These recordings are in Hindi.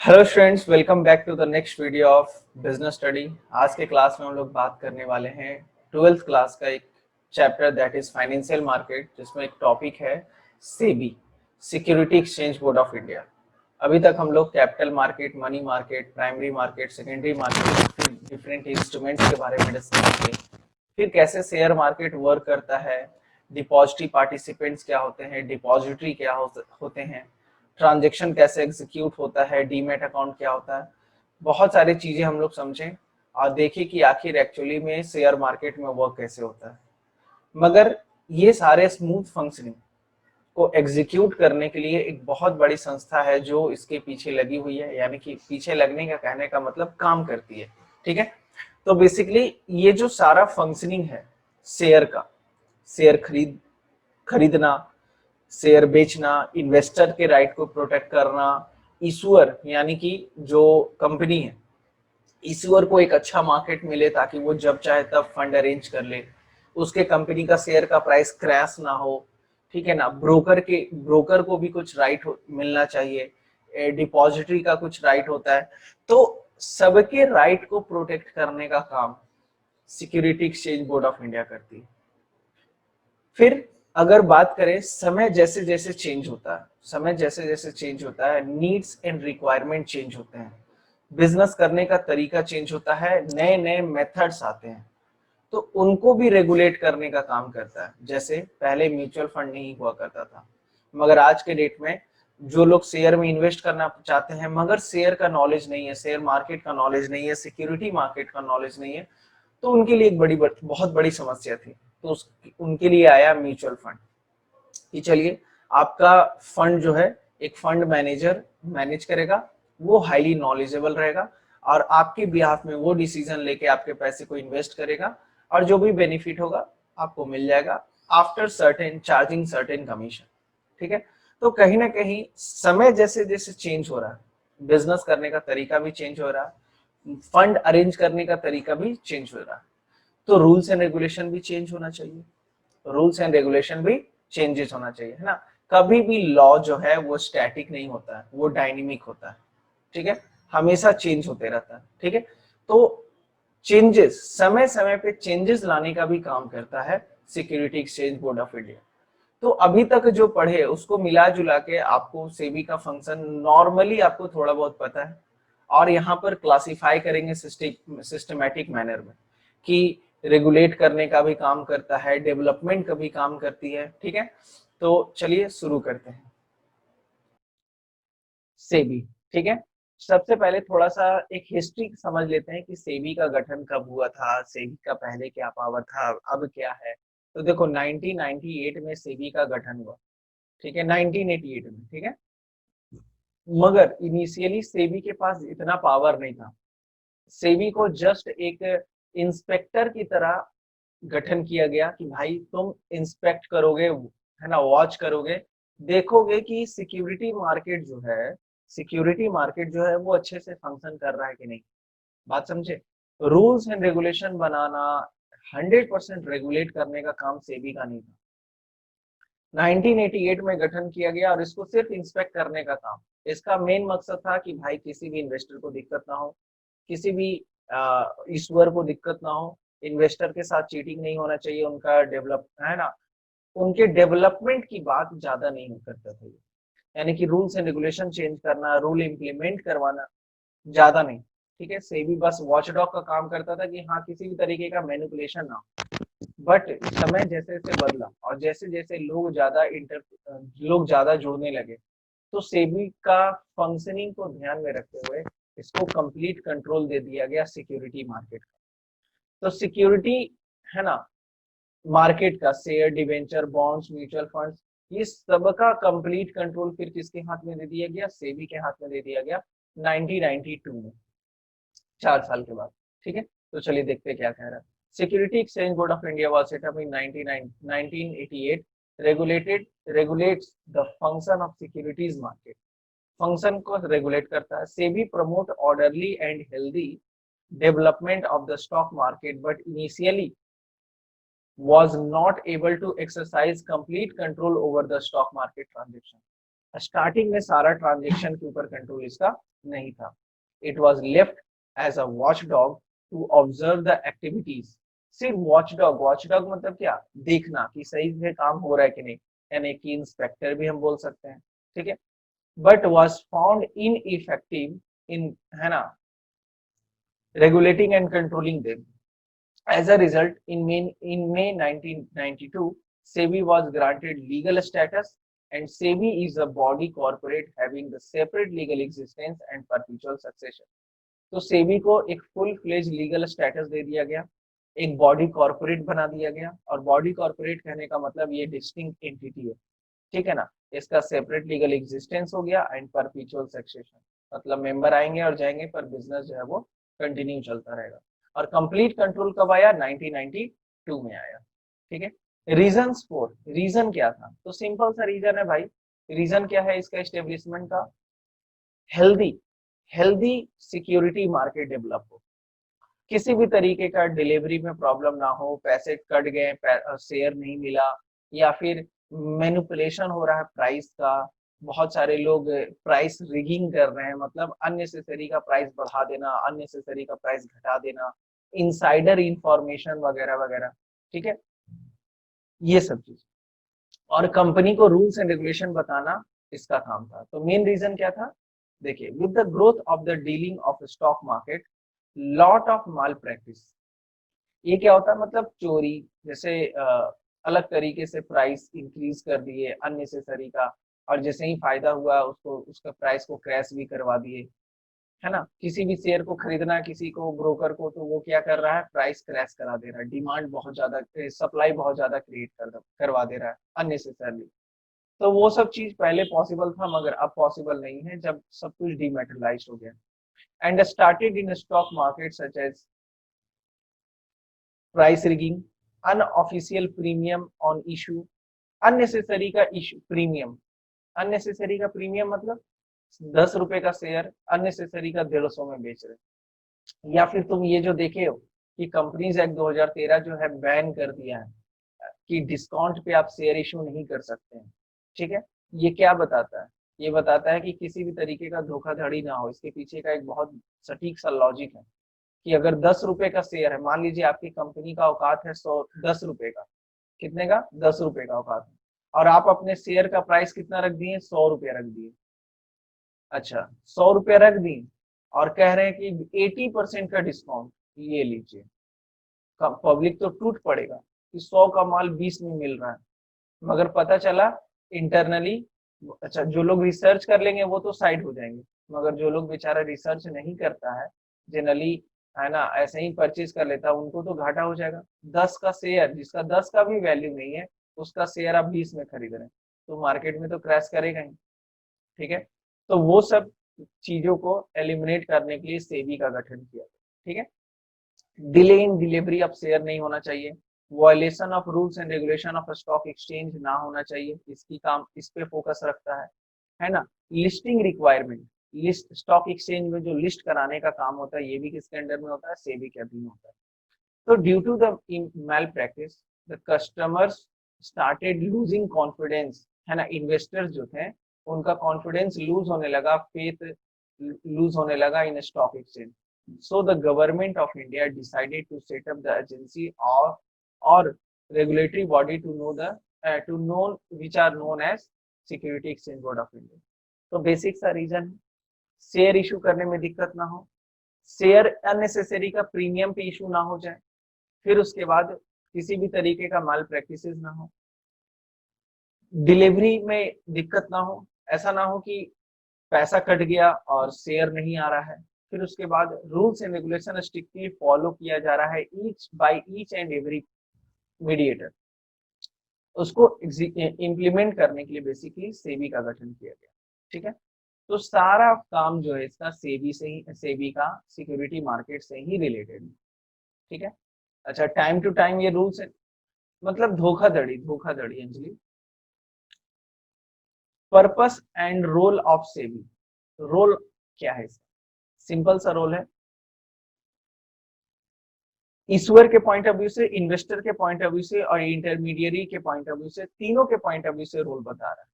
Hello students, welcome back to the next video of business study. आज के क्लास में हम लोग बात करने वाले हैं ट्वेल्थ क्लास का एक chapter that is financial market, जिसमें एक टॉपिक है SEBI, security exchange board of India. अभी तक हम लोग capital market, money market, primary market, secondary market, फिर डिफरेंट इंस्ट्रूमेंट्स के बारे में डिस्कस किए, फिर कैसे शेयर मार्केट वर्क करता है, डिपॉजिटरी पार्टिसिपेंट्स क्या होते हैं, डिपॉजिटरी क्या होते हैं, ट्रांजैक्शन कैसे एग्जीक्यूट होता है, डीमैट अकाउंट क्या होता है। बहुत सारी चीजें हम लोग समझें और देखें कि आखिर एक्चुअली में शेयर मार्केट में वर्क कैसे होता है। मगर ये सारे स्मूथ फंक्शनिंग को एग्जीक्यूट करने के लिए एक बहुत बड़ी संस्था है जो इसके पीछे लगी हुई है, यानी कि पीछे लगने का कहने का मतलब काम करती है। ठीक है, तो बेसिकली ये जो सारा फंक्शनिंग है शेयर का, शेयर खरीदना, शेयर बेचना, इन्वेस्टर के राइट को प्रोटेक्ट करना, इशूअर यानी कि जो कंपनी है, इशूअर को एक अच्छा मार्केट मिले ताकि वो जब चाहे तब फंड अरेंज कर ले, उसके कंपनी का शेयर का प्राइस क्रैश ना हो। ठीक है ना, ब्रोकर को भी कुछ राइट मिलना चाहिए, डिपॉजिटरी का कुछ राइट होता है। तो सबके राइट को प्रोटेक्ट करने का काम security exchange board of India करती है। फिर अगर बात करें, समय जैसे जैसे चेंज होता है, समय जैसे जैसे चेंज होता है, नीड्स एंड रिक्वायरमेंट चेंज होते हैं, बिजनेस करने का तरीका चेंज होता है, नए नए मेथड्स आते हैं, तो उनको भी रेगुलेट करने का काम करता है। जैसे पहले म्यूचुअल फंड नहीं हुआ करता था, मगर आज के डेट में जो लोग शेयर में इन्वेस्ट करना चाहते हैं मगर शेयर का नॉलेज नहीं है, शेयर मार्केट का नॉलेज नहीं है, सिक्योरिटी मार्केट का नॉलेज नहीं है, तो उनके लिए एक बहुत बड़ी समस्या थी। तो उनके लिए आया म्यूचुअल फंड कि चलिए, आपका फंड जो है एक फंड मैनेजर मैनेज करेगा, वो हाईली नॉलेजेबल रहेगा और आपके बिहाफ में वो डिसीजन लेके आपके पैसे को इन्वेस्ट करेगा और जो भी बेनिफिट होगा आपको मिल जाएगा after certain charging certain commission. ठीक है, तो कहीं ना कहीं समय जैसे जैसे चेंज हो रहा है, बिजनेस करने का तरीका भी चेंज हो रहा है, फंड अरेंज करने का तरीका भी चेंज हो रहा है, तो रूल्स एंड रेगुलेशन भी चेंज होना चाहिए। रूल्स एंड रेगुलेशन भी चेंजेस होना चाहिए, है ना। कभी भी लॉ जो है वो स्टैटिक नहीं होता है, वो डायनेमिक होता है। ठीक है, हमेशा चेंज होते रहता है। ठीक है, तो चेंजेस, समय समय पे चेंजेस लाने का भी काम करता है security exchange board of India. तो अभी तक जो पढ़े उसको मिला जुला के आपको सेबी का फंक्शन नॉर्मली आपको थोड़ा बहुत पता है, और यहाँ पर क्लासिफाई करेंगे सिस्टमैटिक मैनर में कि रेगुलेट करने का भी काम करता है, डेवलपमेंट का भी काम करती है। ठीक है, तो चलिए शुरू करते हैं सेबी। ठीक है, सबसे पहले थोड़ा सा एक हिस्ट्री समझ लेते हैं कि सेबी का गठन कब हुआ था, सेबी का पहले क्या पावर था, अब क्या है। तो देखो 1998 में सेबी का गठन हुआ। ठीक है, 1988 में। ठीक है, मगर इनिशियली सेबी के पास इतना पावर नहीं था। सेबी को जस्ट एक इंस्पेक्टर की तरह गठन किया गया कि भाई तुम इंस्पेक्ट करोगे, है ना, वॉच करोगे, देखोगे कि सिक्योरिटी मार्केट जो है वो अच्छे से फंक्शन कर रहा है कि नहीं। बात समझे, rules and regulation banana, 100% regulate करने का काम सेबी का नहीं था। 1988 में गठन किया गया और इसको सिर्फ इंस्पेक्ट करने का काम, इसका मेन मकसद था कि भाई किसी भी इन्वेस्टर को दिक्कत ना हो, किसी भी इश्यूअर को दिक्कत ना हो, इन्वेस्टर के साथ चीटिंग नहीं होना चाहिए, उनका डेवलप, है ना, उनके डेवलपमेंट की बात ज्यादा नहीं करता था। यानी कि रूल्स एंड रेगुलेशन चेंज करना, रूल इम्प्लीमेंट करवाना, ज्यादा नहीं। ठीक है, सेबी बस वॉचडॉग का काम करता था कि हाँ किसी भी तरीके का मैनिपुलेशन ना हो। बट समय जैसे जैसे बदला और जैसे जैसे लोग ज्यादा जुड़ने लगे, तो सेबी का फंक्शनिंग को ध्यान में रखते हुए इसको कंप्लीट कंट्रोल दे दिया गया सिक्योरिटी मार्केट का। तो सिक्योरिटी, है ना, मार्केट का share, debenture, bonds, mutual funds, ये सबका कंप्लीट कंट्रोल फिर किसके हाथ में दे दिया गया, सेबी के हाथ में दे दिया गया 1992 में, 4 साल के बाद। ठीक है, तो चलिए देखते हैं क्या कह रहा है। Security exchange board of India was set up in 1988, regulates the function of securities market, function को रेगुलेट करता है। SEBI promote orderly and healthy development of the stock market but initially was not able to exercise complete control over the stock market transaction. Starting में सारा ट्रांजेक्शन के ऊपर कंट्रोल इसका नहीं था। It was left as a watch dog to observe the activities. सिर्फ वॉच डॉग मतलब क्या, देखना कि सही से काम हो रहा है कि नहीं, यानी कि इंस्पेक्टर भी हम बोल सकते हैं, ठीक है। But was found in effective in, है ना, regulating and controlling them. As a result, in May 1992, SEBI was granted legal status, and SEBI is a body corporate having the separate legal existence and perpetual succession. तो सेबी को एक फुल फ्लेज लीगल स्टेटस दे दिया गया, एक बॉडी कॉर्पोरेट बना दिया गया, और बॉडी कॉर्पोरेट कहने का मतलब ये डिस्टिंक्ट एंटिटी है, ठीक है ना। इसका सेपरेट लीगल एग्जिस्टेंस हो गया एंड परपेचुअल सक्सेशन, मतलब मेंबर आएंगे और जाएंगे पर बिजनेस जो है वो कंटिन्यू चलता रहेगा। और कंप्लीट कंट्रोल कब आया, 1992 में आया, ठीक है। रीजंस फॉर, रीजन क्या था, तो सिंपल सा रीजन है भाई। रीजन क्या है इसका एस्टेब्लिशमेंट का, healthy healthy security market develop हो, किसी भी तरीके का डिलीवरी में प्रॉब्लम ना हो, पैसे कट गए, शेयर नहीं मिला, या फिर मैनिपुलेशन हो रहा है प्राइस का, बहुत सारे लोग प्राइस रिगिंग कर रहे हैं, मतलब अननेसेसरी का प्राइस बढ़ा देना, अननेसेसरी का प्राइस घटा देना, इनसाइडर इंफॉर्मेशन वगैरह वगैरह, ठीक है, ये सब चीज। और कंपनी को रूल्स एंड रेगुलेशन बताना इसका काम था। तो मेन रीजन क्या था, देखिए, with the growth of the dealing of stock market, lot of mall practice. ये क्या होता है, मतलब चोरी, जैसे अलग तरीके से प्राइस इंक्रीज कर दिए अननेसेसरी का, और जैसे ही फायदा हुआ उसको, उसका प्राइस को क्रैश भी करवा दिए, है ना। किसी भी शेयर को खरीदना है किसी को, ब्रोकर को, तो वो क्या कर रहा है, प्राइस क्रैश करा दे रहा है, डिमांड बहुत ज्यादा, सप्लाई बहुत ज्यादा क्रिएट करवा दे रहा है अननेसेसरली। तो वो सब चीज पहले पॉसिबल था, मगर अब पॉसिबल नहीं है जब सब कुछ डीमेटेरियलाइज हो गया। And started in stock market such as price rigging, unofficial premium on issue, unnecessary का इशू प्रीमियम, अननेसेसरी का प्रीमियम मतलब 10 रुपए का शेयर अननेसेसरी का 150 में बेच रहे। या फिर तुम ये जो देखे हो कि कंपनीज एक्ट 2013 जो है बैन कर दिया है कि डिस्काउंट पे आप शेयर इशू नहीं कर सकते हैं, ठीक है। ये क्या बताता है, ये बताता है कि किसी भी तरीके का धोखाधड़ी ना हो, इसके पीछे का एक बहुत सटीक सा लॉजिक है कि अगर 10 रुपए का शेयर है, मान लीजिए आपकी कंपनी का औकात है 10 रुपए का, कितने का, 10 रुपए का औकात है, और आप अपने शेयर का प्राइस कितना रख दिए, 100 रुपया रख दिए। अच्छा, 100 रुपया रख दिए और कह रहे हैं कि 80% का डिस्काउंट, ये लीजिए। पब्लिक तो टूट पड़ेगा कि 100 का माल 20 में मिल रहा है, मगर पता चला इंटरनली, अच्छा जो लोग रिसर्च कर लेंगे वो तो साइड हो जाएंगे, मगर जो लोग बेचारा रिसर्च नहीं करता है, जनरली, है ना, ऐसे ही परचेज कर लेता है, उनको तो घाटा हो जाएगा। 10 का शेयर, जिसका 10 का भी वैल्यू नहीं है, उसका शेयर आप 20 में खरीद रहे हैं, तो मार्केट में तो क्रैश करेगा ही, ठीक है। तो वो सब चीजों को एलिमिनेट करने के लिए सेबी का गठन किया, ठीक है। Delay in delivery of share नहीं होना चाहिए, violation of rules and regulation of stock exchange ना होना चाहिए, इसकी काम इस पे फोकस रखता है ना। Listing requirement, list, stock exchange में जो लिस्ट कराने का काम होता है, ये भी किसके अंडर में होता है, सेबी के अधीन होता है। तो due to the malpractice, the customers started losing confidence, है ना, इन्वेस्टर्स जो थे उनका कॉन्फिडेंस लूज होने लगा, फेथ लूज होने लगा in stock exchange. So the government of India decided to set up the agency or regulatory body to know the to know which are known as Security Exchange Board of India. तो बेसिक सा रीजन, शेयर इशू करने में दिक्कत ना हो, शेयर अननेसेसरी का प्रीमियम पे इशू ना हो जाए, फिर उसके बाद किसी भी तरीके का माल प्रैक्टिसेस ना हो, डिलीवरी में दिक्कत ना हो, ऐसा ना हो कि पैसा कट गया और शेयर नहीं आ रहा है, फिर उसके बाद rules and regulation strictly follow किया जा रहा है each by each and every mediator, उसको इम्प्लीमेंट करने के लिए बेसिकली सेबी का गठन किया गया, ठीक है। तो सारा काम जो है इसका सेबी से ही, सेबी का सिक्योरिटी मार्केट से ही रिलेटेड है, ठीक है। अच्छा, टाइम टू टाइम ये रूल्स, मतलब धोखाधड़ी, धोखाधड़ी Anjali, purpose and role of SEBI, role क्या है इसका, सिंपल सा रोल है, ईश्वर के पॉइंट ऑफ व्यू से, इन्वेस्टर के पॉइंट ऑफ व्यू से और इंटरमीडियरी के पॉइंट ऑफ व्यू से, तीनों के पॉइंट ऑफ व्यू से रोल बता रहा है।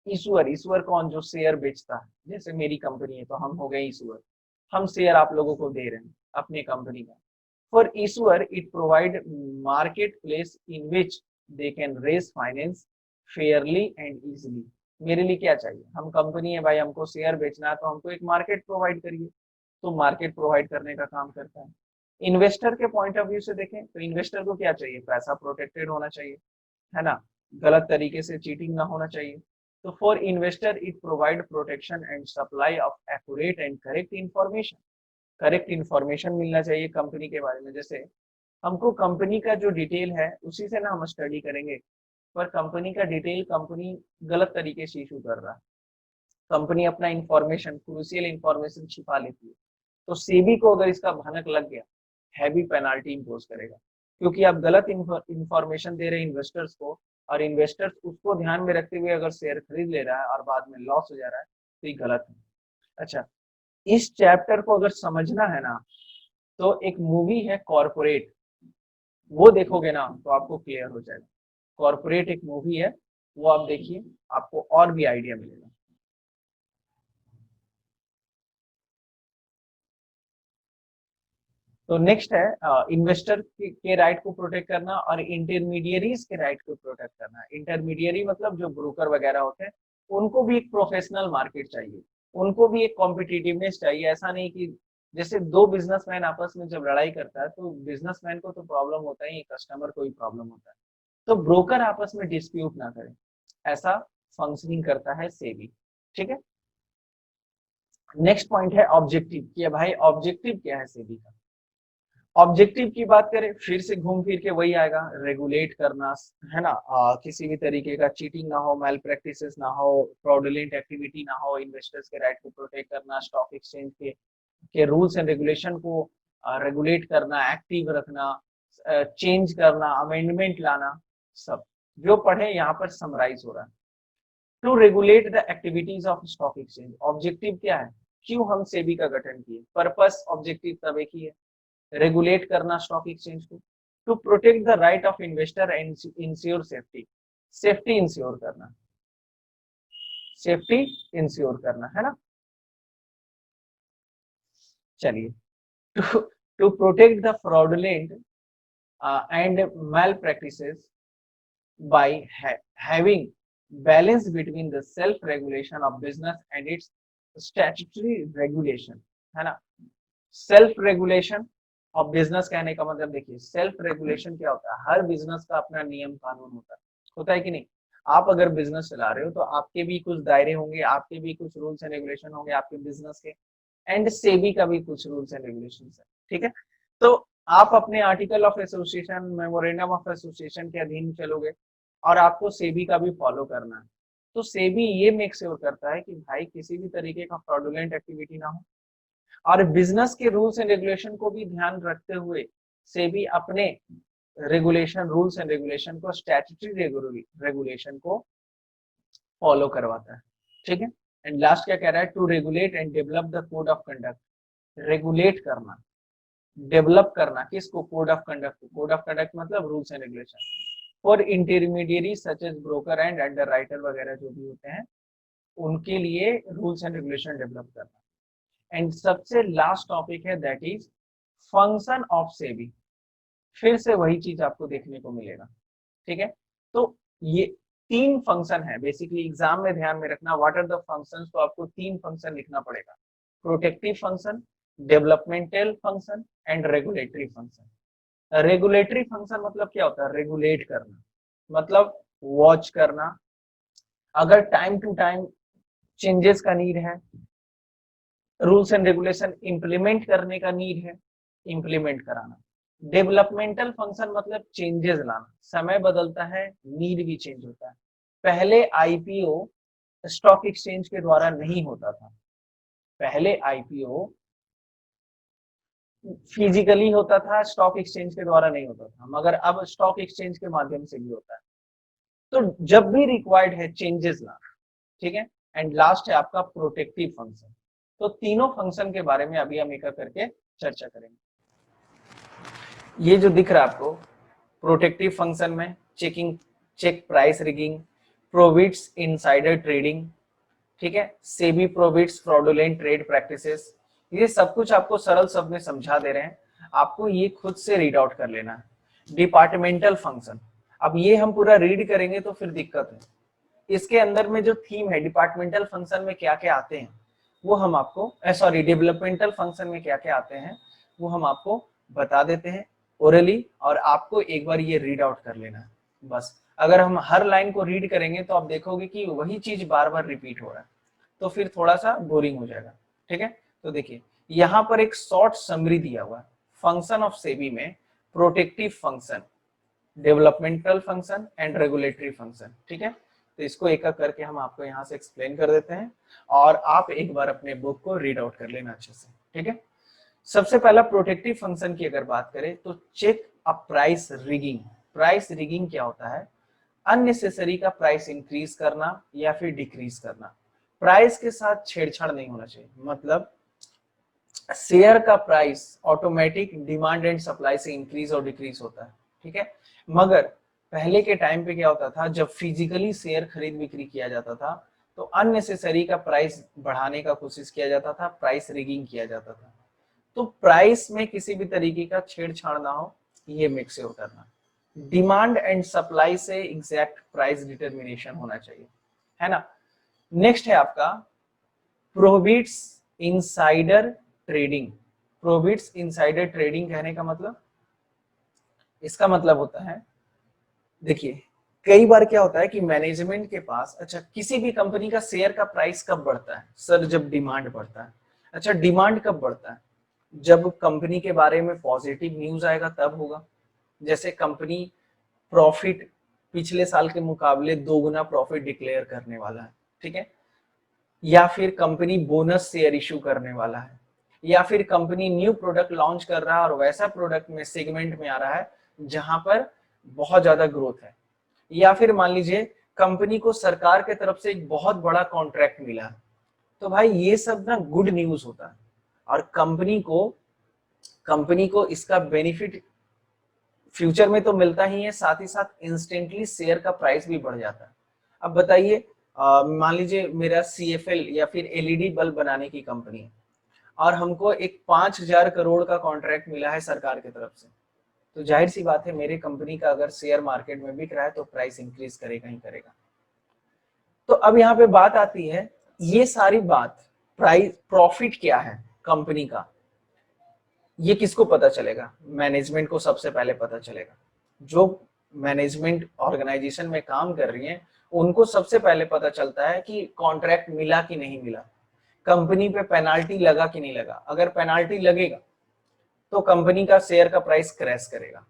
इशूअर, इशूअर कौन, जो शेयर बेचता है, जैसे मेरी कंपनी है तो हम हो गए इशूअर, हम शेयर आप लोगों को दे रहे हैं अपनी कंपनी का। For issuer it provide market place in which they can raise finance fairly and easily. मेरे लिए क्या चाहिए, हम कंपनी है भाई, हमको शेयर बेचना है तो हमको एक मार्केट प्रोवाइड करिए, तो मार्केट प्रोवाइड करने का काम करता है। इन्वेस्टर के पॉइंट ऑफ व्यू से देखें तो इन्वेस्टर को क्या चाहिए, पैसा प्रोटेक्टेड होना चाहिए, है ना, गलत तरीके से चीटिंग ना होना चाहिए। तो for investor it provide protection and supply of accurate and correct information. Correct information मिलना चाहिए कंपनी के बारे में, जैसे हमको कंपनी का जो डिटेल है उसी से ना हम स्टडी करेंगे, पर कंपनी का डिटेल कंपनी गलत तरीके से इशू कर रहा है, कंपनी अपना इंफॉर्मेशन, क्रूशियल इंफॉर्मेशन छिपा लेती है, तो सेबी को अगर इसका भनक लग गया, हैवी पेनाल्टी इम्पोज करेगा, क्योंकि आप गलत इंफॉर्मेशन दे रहे हैं इन्वेस्टर्स को, और इन्वेस्टर्स उसको ध्यान में रखते हुए अगर शेयर खरीद ले रहा है और बाद में लॉस हो जा रहा है तो ये गलत है। अच्छा, इस चैप्टर को अगर समझना है ना तो एक मूवी है कॉर्पोरेट, वो देखोगे ना तो आपको क्लियर हो जाएगा। कॉर्पोरेट एक मूवी है, वो आप देखिए, आपको और भी आइडिया मिलेगा। तो नेक्स्ट है इन्वेस्टर के राइट को प्रोटेक्ट करना और इंटरमीडियरीज के राइट को प्रोटेक्ट करना। इंटरमीडियरी मतलब जो ब्रोकर वगैरह होते हैं, उनको भी एक प्रोफेशनल मार्केट चाहिए, उनको भी एक कॉम्पिटिटिवनेस चाहिए। ऐसा नहीं कि जैसे दो बिजनेसमैन आपस में जब लड़ाई करता है तो बिजनेसमैन को तो प्रॉब्लम होता ही, कस्टमर को भी प्रॉब्लम होता है, तो ब्रोकर आपस में डिस्प्यूट ना करें, ऐसा फंक्शनिंग करता है सेबी। ठीक है, नेक्स्ट पॉइंट है ऑब्जेक्टिव, कि भाई ऑब्जेक्टिव क्या है सेबी का। ऑब्जेक्टिव की बात करें फिर से घूम फिर के वही आएगा, रेगुलेट करना, है ना, किसी भी तरीके का चीटिंग ना हो, मैल प्रैक्टिसेस ना हो, फ्रॉडुलेंट एक्टिविटी ना हो, इन्वेस्टर्स के राइट को प्रोटेक्ट करना, स्टॉक एक्सचेंज के रूल्स एंड रेगुलेशन को रेगुलेट करना, एक्टिव रखना, चेंज करना, अमेंडमेंट लाना, सब जो पढ़े यहाँ पर समराइज हो रहा है। To regulate the activities of stock exchange, objective क्या है, क्यों हम सेबी का गठन किए, पर्पस ऑब्जेक्टिव तब एक ही है, रेगुलेट करना स्टॉक एक्सचेंज को, to protect the right of investor and ensure safety, safety ensure करना, सेफ्टी इंश्योर करना, है ना। चलिए, to to protect the fraudulent and malpractices by having balance between the self regulation of business and its statutory regulation, है ना। सेल्फ रेगुलेशन ऑफ बिजनेस कहने का मतलब देखिए, सेल्फ रेगुलेशन क्या होता है, हर बिजनेस का अपना नियम कानून होता है कि नहीं। आप अगर बिजनेस चला रहे हो तो आपके भी कुछ दायरे होंगे, आपके भी कुछ रूल्स एंड रेगुलेशन होंगे आपके बिजनेस के, एंड सेबी का भी कुछ रूल्स एंड रेगुलेशन है, ठीक है। तो आप अपने article of association, memorandum of association के अधीन चलोगे और आपको सेबी का भी फॉलो करना है, तो सेबी ये मेक श्योर करता है कि भाई किसी भी तरीके का फ्रॉडुलेंट एक्टिविटी ना हो, और बिजनेस के रूल्स एंड रेगुलेशन को भी ध्यान रखते हुए सेबी अपने रेगुलेशन, रूल्स एंड रेगुलेशन को, स्टैट्यूटरी रेगुलेशन को फॉलो करवाता है, ठीक है। एंड लास्ट क्या कह रहा है, to regulate and develop the code of conduct, regulate करना, डेवलप करना किसको, कोड ऑफ कंडक्ट को। कोड ऑफ कंडक्ट मतलब rules and regulation for intermediary such as broker and underwriter वगैरह जो भी होते हैं, उनके लिए रूल्स एंड रेगुलेशन डेवलप करना। एंड सबसे लास्ट टॉपिक है that is function of SEBI, फिर से वही चीज आपको देखने को मिलेगा, ठीक है। तो ये तीन फंक्शन है बेसिकली, एग्जाम में ध्यान में रखना, व्हाट आर द फंक्शंस, तो आपको तीन फंक्शन लिखना पड़ेगा, protective function, developmental function and regulatory function. Regulatory function मतलब क्या होता है, रेगुलेट करना, मतलब वॉच करना, अगर टाइम टू टाइम चेंजेस का नीड है, रूल्स एंड रेगुलेशन इंप्लीमेंट करने का नीड है, इंप्लीमेंट कराना। डेवलपमेंटल फंक्शन मतलब चेंजेस लाना, समय बदलता है, नीड भी चेंज होता है। पहले आईपीओ स्टॉक एक्सचेंज के द्वारा नहीं होता था, पहले आईपीओ फिजिकली होता था, स्टॉक एक्सचेंज के द्वारा नहीं होता था, मगर अब स्टॉक एक्सचेंज के माध्यम से भी होता है। तो जब भी रिक्वायर्ड है चेंजेस लाना, ठीक है। एंड लास्ट है आपका प्रोटेक्टिव फंक्शन। तो तीनों फंक्शन के बारे में अभी हम एक करके चर्चा करेंगे। ये जो दिख रहा है आपको, प्रोटेक्टिव फंक्शन में checking, check price rigging, prohibits insider trading, ठीक है, SEBI prohibits fraudulent trade practices. ये सब कुछ आपको सरल शब्द में समझा दे रहे हैं, आपको ये खुद से रीड आउट कर लेना है। डिपार्टमेंटल फंक्शन, अब ये हम पूरा रीड करेंगे तो फिर दिक्कत है। इसके अंदर में जो थीम है डिपार्टमेंटल फंक्शन में क्या क्या आते हैं वो हम आपको, सॉरी डेवलपमेंटल फंक्शन में क्या क्या आते हैं वो हम आपको बता देते हैं ओरली, और आपको एक बार ये रीड आउट कर लेना है बस। अगर हम हर लाइन को रीड करेंगे तो आप देखोगे कि वही चीज बार बार रिपीट हो रहा है, तो फिर थोड़ा सा बोरिंग हो जाएगा, ठीक है। तो देखिए यहाँ पर एक शॉर्ट समरी दिया हुआ है, फंक्शन ऑफ सेबी में protective function, developmental function and regulatory function, ठीक है। तो इसको एक एक करके हम आपको यहाँ से एक्सप्लेन कर देते हैं और आप एक बार अपने बुक को रीड आउट कर लेना अच्छे से, ठीक है। सबसे पहला प्रोटेक्टिव फंक्शन की अगर बात करें तो check a price rigging. Price rigging क्या होता है? अननेसेसरी का प्राइस इंक्रीज करना या फिर डिक्रीज करना। प्राइस के साथ छेड़छाड़ नहीं होना चाहिए, मतलब शेयर का price automatic demand and supply से इंक्रीज और डिक्रीज होता है, ठीक है। मगर पहले के टाइम पे क्या होता था, जब फिजिकली शेयर खरीद बिक्री किया जाता था तो अननेसेसरी का प्राइस बढ़ाने का कोशिश किया जाता था, प्राइस रिगिंग किया जाता था। तो प्राइस में किसी भी तरीके का छेड़छाड़ ना हो, ये मेक श्योर करना। डिमांड एंड सप्लाई से एग्जैक्ट प्राइस डिटरमिनेशन होना चाहिए, है ना। नेक्स्ट है आपका prohibits insider trading. Prohibits insider trading कहने का मतलब, इसका मतलब होता है, देखिए कई बार क्या होता है कि मैनेजमेंट के पास, अच्छा किसी भी कंपनी का शेयर का प्राइस कब बढ़ता है सर? जब डिमांड बढ़ता है। अच्छा डिमांड कब बढ़ता है? जब कंपनी के बारे में पॉजिटिव न्यूज आएगा तब होगा। जैसे कंपनी प्रॉफिट पिछले साल के मुकाबले 2 गुना प्रॉफिट डिक्लेयर करने वाला है, ठीक है, या फिर कंपनी बोनस शेयर इशू करने वाला है, या फिर कंपनी न्यू प्रोडक्ट लॉन्च कर रहा है और वैसा प्रोडक्ट में सेगमेंट में आ रहा है जहां पर बहुत ज्यादा ग्रोथ है, या फिर मान लीजिए कंपनी को सरकार के तरफ से एक बहुत बड़ा कॉन्ट्रैक्ट मिला है। तो भाई ये सब ना गुड न्यूज होता है और कंपनी को इसका बेनिफिट फ्यूचर में तो मिलता ही है, साथ ही साथ इंस्टेंटली शेयर का प्राइस भी बढ़ जाता है। अब बताइए, मान लीजिए मेरा CFL या फिर LED बल्ब बनाने की कंपनी है और हमको एक 5,000 करोड़ का कॉन्ट्रैक्ट मिला है सरकार की तरफ से, तो जाहिर सी बात है मेरे कंपनी का अगर शेयर मार्केट में बिक रहा है तो प्राइस इंक्रीज करेगा ही करेगा। तो अब यहाँ पे बात आती है, ये सारी बात प्राइस प्रॉफिट क्या है कंपनी का, ये किसको पता चलेगा? मैनेजमेंट को सबसे पहले पता चलेगा। जो मैनेजमेंट ऑर्गेनाइजेशन में काम कर रही है उनको सबसे पहले पता चलता है कि कॉन्ट्रैक्ट मिला कि नहीं मिला, कंपनी पे पेनाल्टी लगा कि नहीं लगा। अगर पेनाल्टी लगेगा तो कंपनी का शेयर का प्राइस क्रैश करेगा,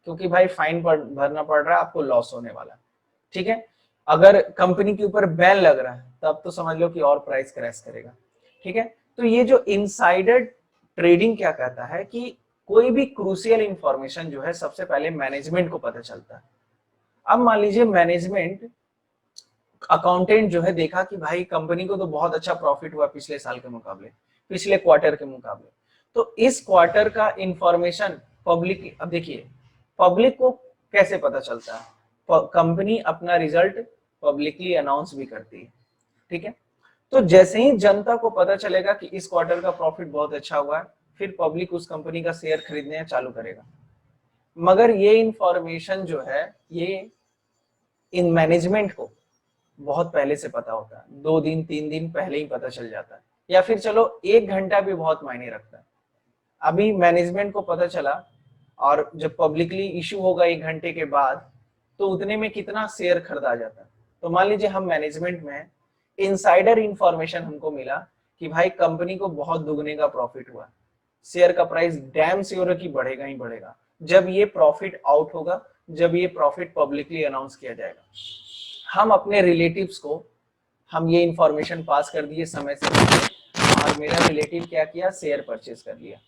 क्योंकि भाई फाइन भरना पड़ रहा है, आपको लॉस होने वाला है, ठीक है। अगर कंपनी के ऊपर बैन लग रहा है तब तो समझ लो कि और प्राइस क्रैश करेगा, ठीक है। तो ये जो इनसाइडर ट्रेडिंग क्या कहता है कि कोई भी क्रूशियल इंफॉर्मेशन जो है सबसे पहले मैनेजमेंट को पता चलता है। अब मान लीजिए मैनेजमेंट अकाउंटेंट जो है देखा कि भाई कंपनी को तो बहुत अच्छा प्रॉफिट हुआ पिछले साल के मुकाबले, पिछले क्वार्टर के मुकाबले, तो इस क्वार्टर का इंफॉर्मेशन पब्लिक, अब देखिए पब्लिक को कैसे पता चलता है? कंपनी अपना रिजल्ट पब्लिकली अनाउंस भी करती है, ठीक है। तो जैसे ही जनता को पता चलेगा कि इस क्वार्टर का प्रॉफिट बहुत अच्छा हुआ है, फिर पब्लिक उस कंपनी का शेयर खरीदने चालू करेगा। मगर ये इंफॉर्मेशन जो है ये इन मैनेजमेंट को बहुत पहले से पता होता है, 2 दिन 3 दिन पहले ही पता चल जाता है, या फिर चलो 1 घंटा भी बहुत मायने रखता है। अभी मैनेजमेंट को पता चला और जब पब्लिकली इशू होगा 1 घंटे के बाद, तो उतने में कितना शेयर खरीदा जाता है। तो मान लीजिए हम मैनेजमेंट में हैं, इनसाइडर इंफॉर्मेशन हमको मिला कि भाई कंपनी को बहुत दुगने का प्रॉफिट हुआ, शेयर का प्राइस डैम श्योर की बढ़ेगा ही बढ़ेगा जब ये प्रॉफिट आउट होगा, जब ये प्रॉफिट पब्लिकली अनाउंस किया जाएगा। हम अपने रिलेटिव्स को हम ये इंफॉर्मेशन पास कर दिए समय से पहले और मेरा रिलेटिव क्या किया, शेयर परचेज कर लिया।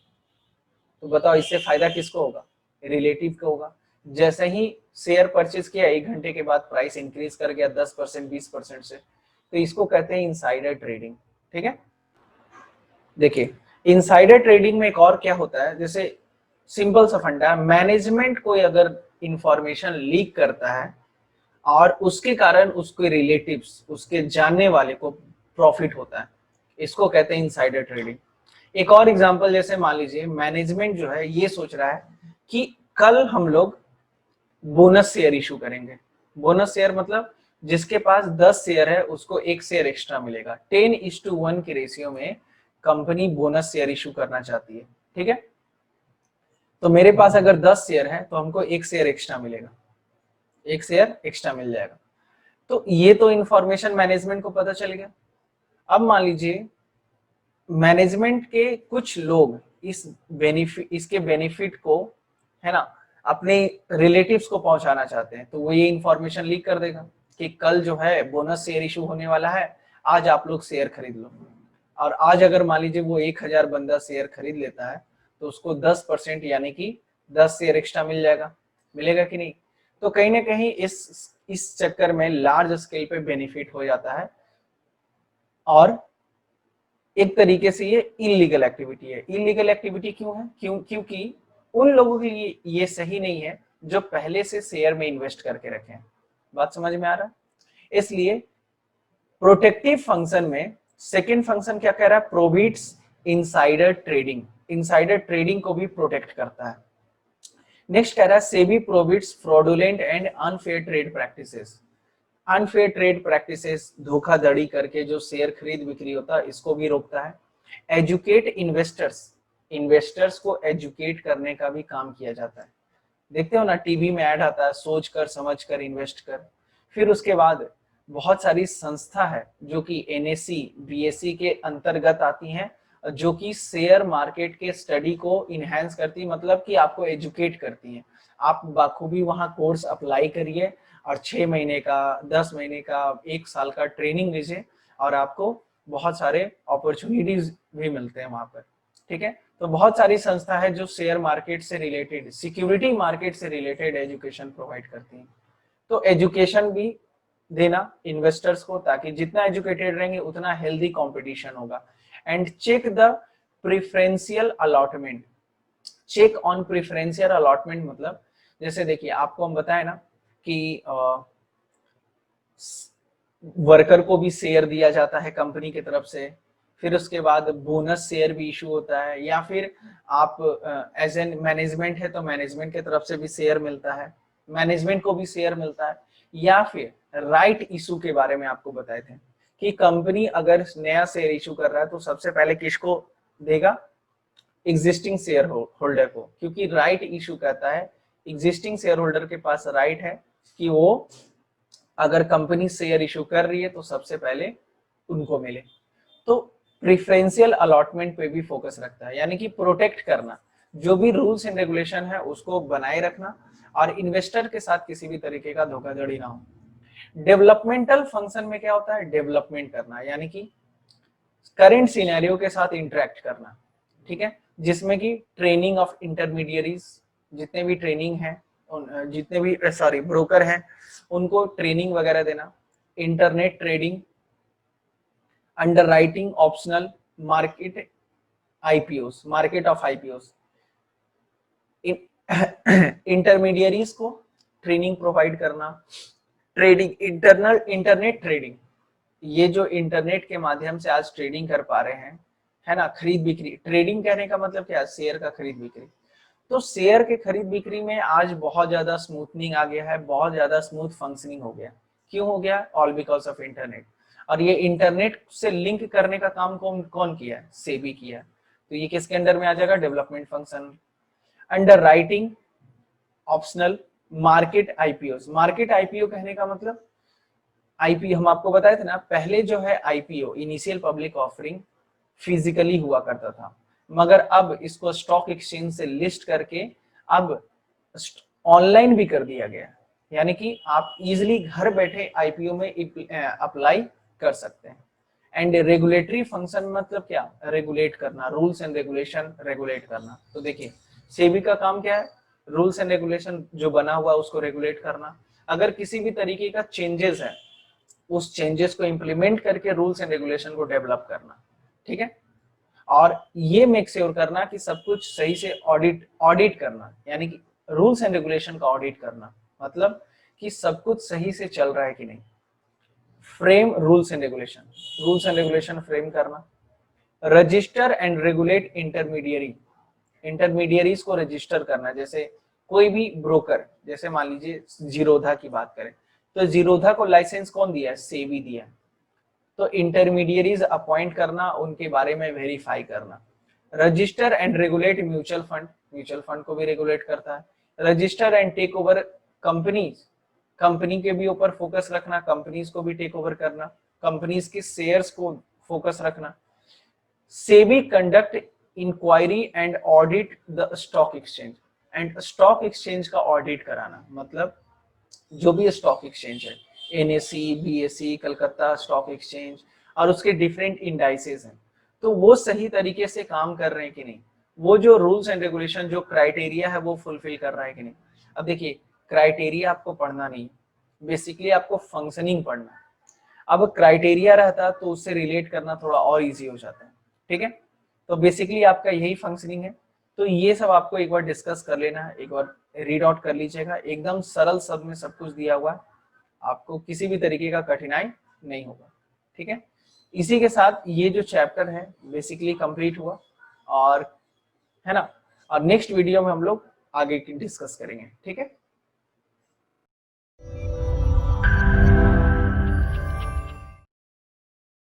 तो बताओ इससे फायदा किसको होगा? रिलेटिव को होगा। जैसे ही शेयर परचेज किया 1 घंटे के बाद प्राइस इंक्रीज कर गया 10% 20% से, तो इसको कहते हैं इनसाइडर ट्रेडिंग, ठीक है। देखिए इनसाइडर ट्रेडिंग में एक और क्या होता है, जैसे सिंपल सा फंडा है, मैनेजमेंट कोई अगर इंफॉर्मेशन लीक करता है और उसके कारण उसके रिलेटिव्स, उसके जानने वाले को प्रॉफिट होता है। इसको कहते हैं इनसाइडर ट्रेडिंग। एक और एग्जांपल, जैसे मान लीजिए मैनेजमेंट जो है ये सोच रहा है कि कल हम लोग बोनस शेयर इशू करेंगे। बोनस शेयर मतलब जिसके पास 10 शेयर है उसको एक शेयर एक्स्ट्रा मिलेगा। 10:1 के रेशियो में कंपनी बोनस शेयर इशू करना चाहती है, ठीक है। तो मेरे पास अगर 10 शेयर है तो हमको एक शेयर एक्स्ट्रा मिलेगा, एक शेयर एक्स्ट्रा मिल जाएगा। तो ये तो इंफॉर्मेशन मैनेजमेंट को पता चल गया। अब मान लीजिए मैनेजमेंट के कुछ लोग इसके बेनिफिट को, है ना, अपने रिलेटिव्स को पहुंचाना चाहते हैं, तो वो ये इंफॉर्मेशन लीक कर देगा कि कल जो है बोनस शेयर इशू होने वाला है, आज आप लोग शेयर खरीद लो। और आज अगर मान लीजिए वो 1000 बंदा शेयर खरीद लेता है तो उसको 10% यानी कि 10 शेयर एक्स्ट्रा मिल जाएगा, मिलेगा कि नहीं। तो कहीं ना कहीं इस चक्कर में लार्ज स्केल पे बेनिफिट हो जाता है। और एक तरीके से ये इलीगल एक्टिविटी है। इलीगल एक्टिविटी क्यों है? क्योंकि उन लोगों के लिए ये सही नहीं है जो पहले से शेयर में इन्वेस्ट करके रखे हैं। बात समझ में आ रहा है? इसलिए प्रोटेक्टिव फंक्शन में सेकेंड फंक्शन क्या कह रहा है? Prohibits insider trading. Insider trading को भी प्रोटेक्ट करता है। नेक्स्ट कह रहा है SEBI prohibits fraudulent and unfair trade practices. Unfair trade practices, धोखाधड़ी करके जो शेयर खरीद बिक्री होता है, इसको भी रोकता है। एजुकेट इन्वेस्टर्स, इन्वेस्टर्स को एजुकेट करने का भी काम किया जाता है। देखते हो ना टीवी में ऐड आता है, सोच कर समझ कर इन्वेस्ट कर। फिर उसके बाद बहुत सारी संस्था है जो कि एनएससी बीएससी के अंतर्गत आती हैं, जो कि शेयर मार्केट के स्टडी को इनहेंस करती है, मतलब कि आपको एजुकेट करती हैं। आप बाखूबी वहां कोर्स अप्लाई करिए और 6 महीने का, 10 महीने का, 1 साल का ट्रेनिंग लीजिए और आपको बहुत सारे अपॉर्चुनिटीज भी मिलते हैं वहां पर, ठीक है। तो बहुत सारी संस्था है जो शेयर मार्केट से रिलेटेड, सिक्योरिटी मार्केट से रिलेटेड एजुकेशन प्रोवाइड करती हैं। तो एजुकेशन भी देना इन्वेस्टर्स को, ताकि जितना एजुकेटेड रहेंगे उतना हेल्दी कंपटीशन होगा। And check the preferential allotment. Check on preferential allotment मतलब जैसे देखिए आपको हम बताए ना कि वर्कर को भी शेयर दिया जाता है कंपनी की तरफ से, फिर उसके बाद बोनस शेयर भी इशू होता है, या फिर आप एज एन मैनेजमेंट है तो मैनेजमेंट की तरफ से भी शेयर मिलता है, मैनेजमेंट को भी शेयर मिलता है। या फिर राइट इशू के बारे में आपको बताए थे कि कंपनी अगर नया शेयर इशू कर रहा है तो सबसे पहले किसको देगा? एग्जिस्टिंग शेयर होल्डर को, क्योंकि राइट इशू कहता है एग्जिस्टिंग शेयर होल्डर के पास राइट है कि वो अगर कंपनी शेयर इशू कर रही है तो सबसे पहले उनको मिले। तो प्रेफरेंशियल अलॉटमेंट पे भी फोकस रखता है, यानी कि प्रोटेक्ट करना, जो भी रूल्स एंड रेगुलेशन है उसको बनाए रखना और इन्वेस्टर के साथ किसी भी तरीके का धोखाधड़ी ना हो। डेवलपमेंटल फंक्शन में क्या होता है? डेवलपमेंट करना, यानी कि करंट सिनेरियो के साथ इंटरेक्ट करना, ठीक है, जिसमें कि ट्रेनिंग ऑफ इंटरमीडियरीज, जितने भी ट्रेनिंग है, जितने भी ब्रोकर हैं उनको ट्रेनिंग वगैरह देना। Internet trading, underwriting optional, market IPOs, market of IPOs, intermediaries को ट्रेनिंग प्रोवाइड करना। ट्रेडिंग, इंटरनेट ट्रेडिंग, ये जो इंटरनेट के माध्यम से आज ट्रेडिंग कर पा रहे हैं, है ना, खरीद बिक्री। ट्रेडिंग कहने का मतलब क्या? शेयर का खरीद बिक्री। तो शेयर के खरीद बिक्री में आज बहुत ज्यादा स्मूथनिंग आ गया है, बहुत ज्यादा स्मूथ फंक्शनिंग हो गया। क्यों हो गया? All because of internet. और ये इंटरनेट से लिंक करने का काम कौन किया है? सेबी किया। तो ये किसके अंडर में आ जाएगा? Development function. Under writing optional, market IPO. Market IPO कहने का मतलब, आईपीओ हम आपको बताए थे ना, पहले जो है IPO initial public offering physically हुआ करता था, मगर अब इसको स्टॉक एक्सचेंज से लिस्ट करके अब ऑनलाइन भी कर दिया गया, यानी कि आप इजिली घर बैठे आईपीओ में अप्लाई कर सकते हैं। एंड रेगुलेटरी फंक्शन मतलब क्या? रेगुलेट करना, रूल्स एंड रेगुलेशन रेगुलेट करना। तो देखिए सेबी का काम क्या है? रूल्स एंड रेगुलेशन जो बना हुआ है उसको रेगुलेट करना। अगर किसी भी तरीके का चेंजेस है उस चेंजेस को इंप्लीमेंट करके रूल्स एंड रेगुलेशन को डेवलप करना, ठीक है। और ये मेक श्योर करना कि सब कुछ सही से ऑडिट करना, यानी कि रूल्स एंड रेगुलेशन का ऑडिट करना, मतलब कि सब कुछ सही से चल रहा है कि नहीं। Frame rules and regulation frame करना। रजिस्टर एंड रेगुलेट इंटरमीडियरीज को रजिस्टर करना। जैसे कोई भी ब्रोकर, जैसे मान लीजिए जीरोधा की बात करें तो जीरोधा को लाइसेंस कौन दिया है, सेबी दिया है। तो इंटरमीडियरीज अपॉइंट करना, उनके बारे में वेरीफाई करना। Register and regulate mutual fund को भी रेगुलेट करता है। Register and take over companies, company के भी ऊपर फोकस रखना, कंपनीज को भी टेक ओवर करना, कंपनीज के शेयर्स को फोकस रखना। SEBI conduct inquiry and audit the stock exchange, and stock exchange का ऑडिट कराना, मतलब जो भी स्टॉक एक्सचेंज है, NSE, BSE, Calcutta stock exchange और उसके डिफरेंट इंडाइसेस हैं, तो वो सही तरीके से काम कर रहे हैं कि नहीं, वो जो रूल्स एंड रेगुलेशन, जो क्राइटेरिया है वो फुलफिल कर रहा है कि नहीं। अब देखिए, क्राइटेरिया आपको पढ़ना नहीं, बेसिकली आपको फंक्शनिंग पढ़ना है। अब क्राइटेरिया रहता तो उससे रिलेट करना थोड़ा और इजी हो जाता है, ठीक है। तो बेसिकली आपका यही फंक्शनिंग है। तो ये सब आपको एक बार डिस्कस कर लेना है, एक बार रीड आउट कर लीजिएगा, एकदम सरल शब्द में सब कुछ दिया हुआ है, आपको किसी भी तरीके का कठिनाई नहीं होगा, ठीक है। इसी के साथ ये जो चैप्टर है बेसिकली कंप्लीट हुआ, और है ना, और नेक्स्ट वीडियो में हम लोग आगे की डिस्कस करेंगे, ठीक है।